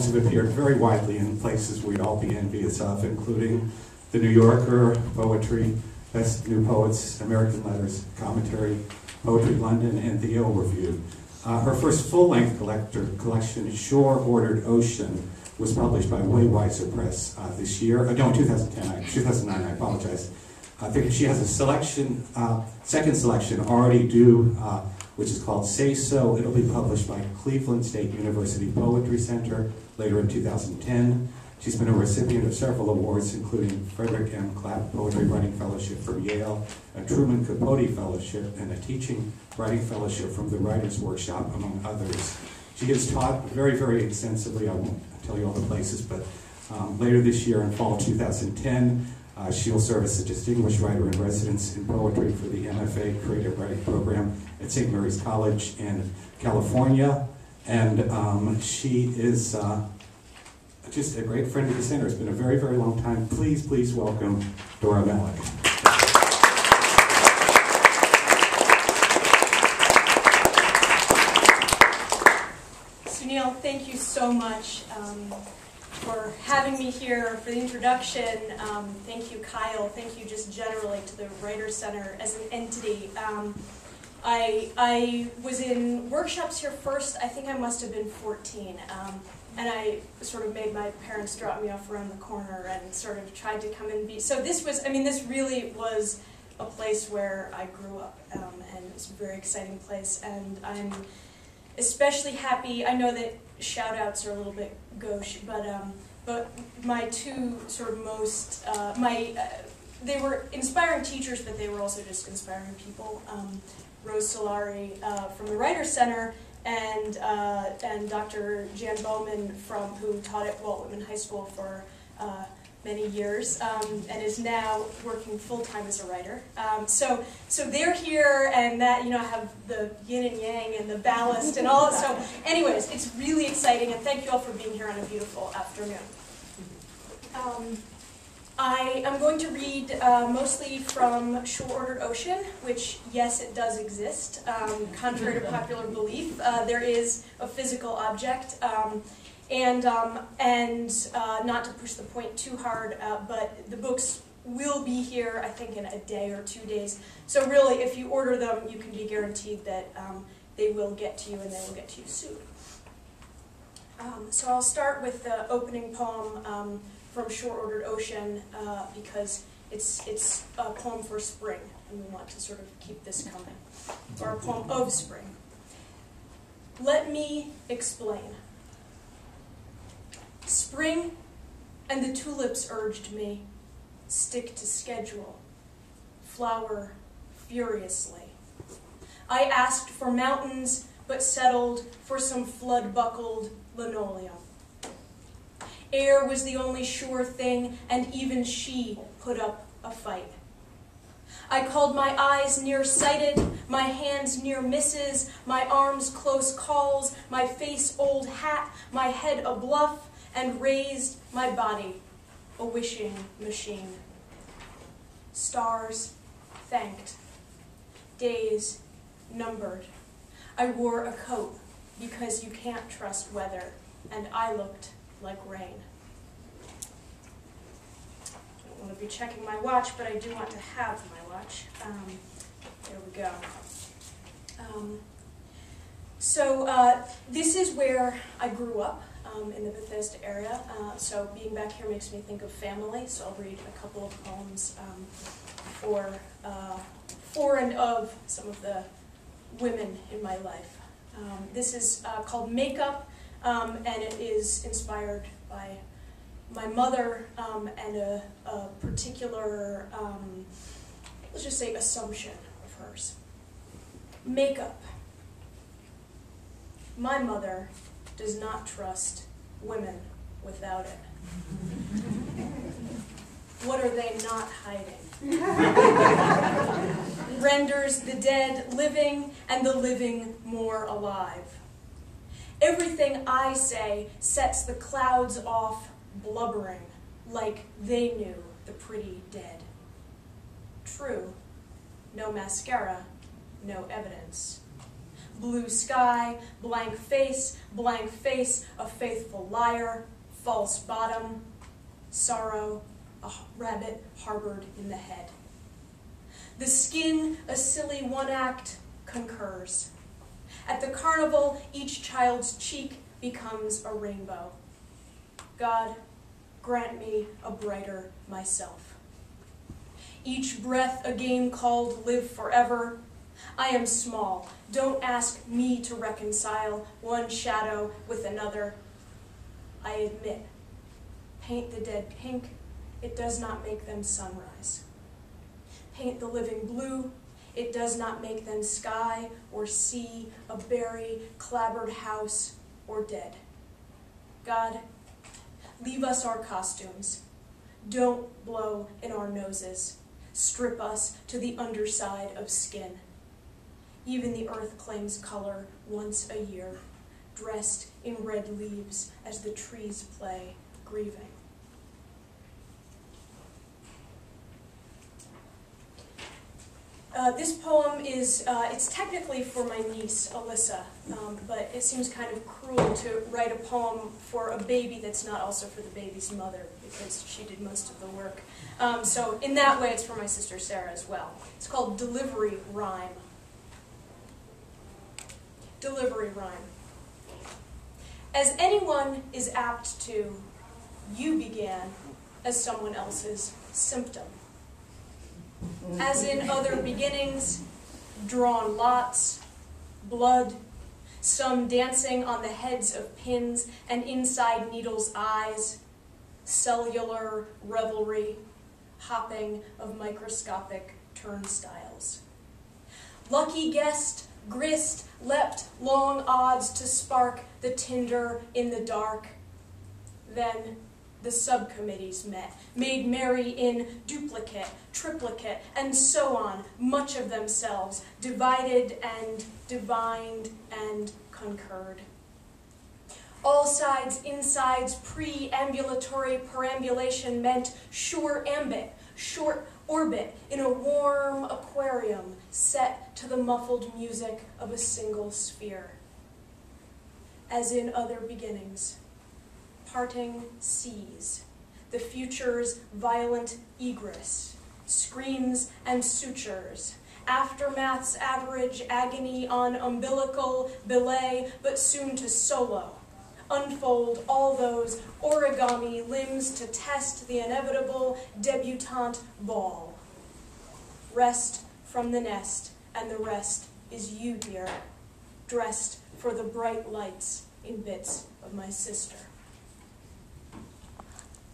poems have appeared very widely in places we'd all be envious of, including The New Yorker, Poetry, Best New Poets, American Letters, Commentary, Poetry London, and the Yale Review. Her first full-length collection, Shore Ordered Ocean, was published by Way Wiser Press this year. No, 2009, I apologize. She has a selection, second selection already due, which is called Say So. It'll be published by Cleveland State University Poetry Center later in 2010. She's been a recipient of several awards, including Frederick M. Clapp Poetry Writing Fellowship from Yale, a Truman Capote Fellowship, and a Teaching Writing Fellowship from the Writers' Workshop, among others. She has taught very, very extensively. I won't tell you all the places, but later this year in fall 2010, she'll serve as a distinguished writer in residence in poetry for the MFA Creative Writing Program at St. Mary's College in California. And she is just a great friend of the center. It's been a very, very long time. Please, please welcome Dora Malech. Sunil, thank you so much for having me here, for the introduction. Thank you, Kyle. Thank you just generally to the Writers' Center as an entity. I was in workshops here first. I think I must have been 14. And I sort of made my parents drop me off around the corner and sort of tried to come and be. So this was, I mean, this really was a place where I grew up, and it was a very exciting place. And I'm especially happy. I know that shout-outs are a little bit gauche, but my two sort of most, they were inspiring teachers, but they were also just inspiring people. Rose Solari from the Writers' Center, and Dr. Jan Bowman, who taught at Walt Whitman High School for many years, and is now working full-time as a writer. So they're here, and that, you know, I have the yin and yang and the ballast and all. So anyways, it's really exciting, and thank you all for being here on a beautiful afternoon. I am going to read mostly from Shore Ordered Ocean, which, yes, it does exist. Contrary to popular belief, there is a physical object, and not to push the point too hard, but the books will be here, I think, in a day or 2 days. So really, if you order them, you can be guaranteed that they will get to you, and they will get to you soon. So I'll start with the opening poem from Shore Ordered Ocean, because it's a poem for spring, and we want to sort of keep this coming, or a poem of spring. Let me explain. Spring and the tulips urged me, stick to schedule, flower furiously. I asked for mountains, but settled for some flood-buckled linoleum. Air was the only sure thing, and even she put up a fight. I called my eyes nearsighted, my hands near misses, my arms close calls, my face old hat, my head a bluff, and raised my body, a wishing machine. Stars thanked, days numbered. I wore a coat because you can't trust weather, and I looked like rain. I don't want to be checking my watch, but I do want to have my watch. There we go. This is where I grew up, in the Bethesda area. So being back here makes me think of family, so I'll read a couple of poems for and of some of the women in my life. This is called Makeup, and it is inspired by my mother and a particular, let's just say, assumption of hers. Makeup. My mother does not trust women without it. What are they not hiding? Renders the dead living and the living more alive. Everything I say sets the clouds off blubbering like they knew the pretty dead. True, no mascara, no evidence. blue sky, blank face, a faithful liar, false bottom, sorrow, a rabbit harbored in the head. The skin, a silly one-act, concurs. At the carnival, each child's cheek becomes a rainbow. God, grant me a brighter myself. Each breath a game called live forever. I am small. Don't ask me to reconcile one shadow with another. I admit, paint the dead pink, it does not make them sunrise. Paint the living blue, it does not make them sky or sea, a berry, clabbered house, or dead. God, leave us our costumes. Don't blow in our noses. Strip us to the underside of skin. Even the earth claims color once a year, dressed in red leaves as the trees play, grieving. This poem is, it's technically for my niece, Alyssa, but it seems kind of cruel to write a poem for a baby that's not also for the baby's mother, because she did most of the work. So in that way, it's for my sister Sarah as well. It's called Delivery Rhyme. Delivery Rhyme. As anyone is apt to, you began as someone else's symptom. As in other beginnings, drawn lots, blood, some dancing on the heads of pins and inside needles' eyes, cellular revelry, hopping of microscopic turnstiles. Lucky guest, grist, leapt long odds to spark the tinder in the dark. Then the subcommittees met, made merry in duplicate, triplicate, and so on, much of themselves, divided and divined and concurred. All sides, insides, pre-ambulatory perambulation meant sure ambit, short orbit in a warm aquarium set to the muffled music of a single sphere. As in other beginnings, parting seas, the future's violent egress, screams and sutures, aftermath's average agony on umbilical belay, but soon to solo, unfold all those origami limbs to test the inevitable debutante ball. Rest from the nest, and the rest is you, dear, dressed for the bright lights in bits of my sister.